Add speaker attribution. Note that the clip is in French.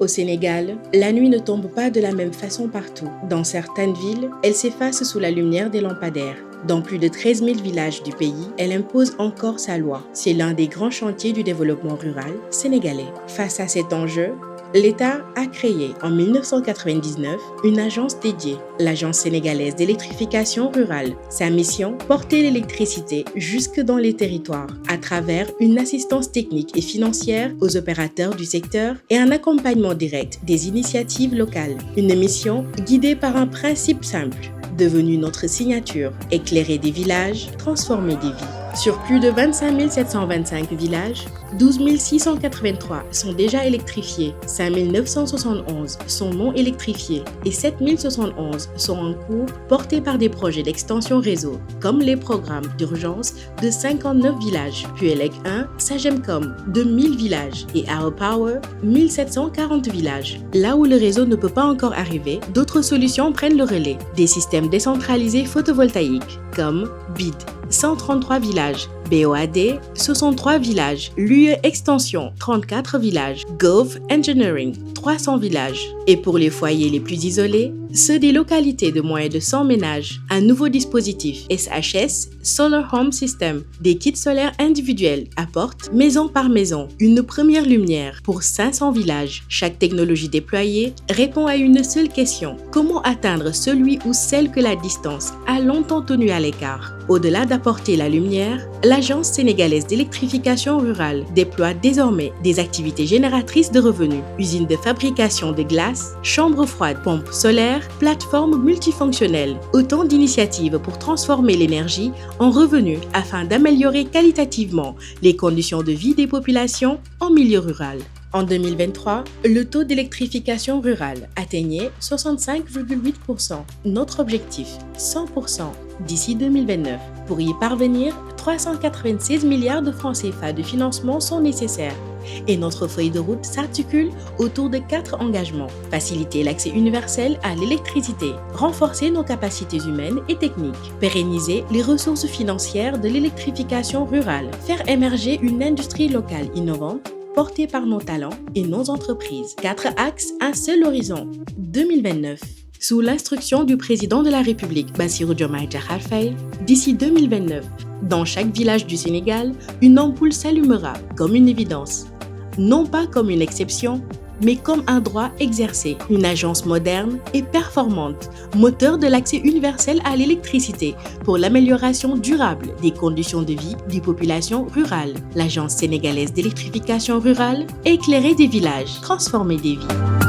Speaker 1: Au Sénégal, la nuit ne tombe pas de la même façon partout. Dans certaines villes, elle s'efface sous la lumière des lampadaires. Dans plus de 13 000 villages du pays, elle impose encore sa loi. C'est l'un des grands chantiers du développement rural sénégalais. Face à cet enjeu, l'État a créé en 1999 une agence dédiée, l'Agence sénégalaise d'électrification rurale. Sa mission, porter l'électricité jusque dans les territoires à travers une assistance technique et financière aux opérateurs du secteur et un accompagnement direct des initiatives locales. Une mission guidée par un principe simple, devenu notre signature, éclairer des villages, transformer des vies. Sur plus de 25 725 villages, 12 683 sont déjà électrifiés, 5 971 sont non électrifiés et 7 071 sont en cours, portés par des projets d'extension réseau, comme les programmes d'urgence de 59 villages, Puelec 1, Sagemcom de 1000 villages et Arrow Power 1740 villages. Là où le réseau ne peut pas encore arriver, d'autres solutions prennent le relais. Des systèmes décentralisés photovoltaïques comme BID, 133 villages, BOAD, 63 villages, l'UE Extension, 34 villages, Gove Engineering, 300 villages. Et pour les foyers les plus isolés, ceux des localités de moins de 100 ménages, un nouveau dispositif SHS, Solar Home System, des kits solaires individuels apportent, maison par maison, une première lumière pour 500 villages. Chaque technologie déployée répond à une seule question: comment atteindre celui ou celle que la distance a longtemps tenu à l'écart? Au-delà d'apporter la lumière, l'Agence sénégalaise d'électrification rurale déploie désormais des activités génératrices de revenus, usines de fabrication de glace, chambres froides, pompes solaires, plateformes multifonctionnelles, autant d'initiatives pour transformer l'énergie en revenus afin d'améliorer qualitativement les conditions de vie des populations en milieu rural. En 2023, le taux d'électrification rurale atteignait 65,8%. Notre objectif, 100% d'ici 2029. Pour y parvenir, 396 milliards de francs CFA de financement sont nécessaires. Et notre feuille de route s'articule autour de 4 engagements. Faciliter l'accès universel à l'électricité, renforcer nos capacités humaines et techniques, pérenniser les ressources financières de l'électrification rurale, faire émerger une industrie locale innovante, portés par nos talents et nos entreprises. 4 axes, un seul horizon, 2029. Sous l'instruction du président de la République, Bassirou Diomaye Diakhar Faye, d'ici 2029, dans chaque village du Sénégal, une ampoule s'allumera comme une évidence. Non pas comme une exception, mais comme un droit exercé. Une agence moderne et performante, moteur de l'accès universel à l'électricité pour l'amélioration durable des conditions de vie des populations rurales. L'Agence sénégalaise d'électrification rurale, éclairer des villages, transformer des vies.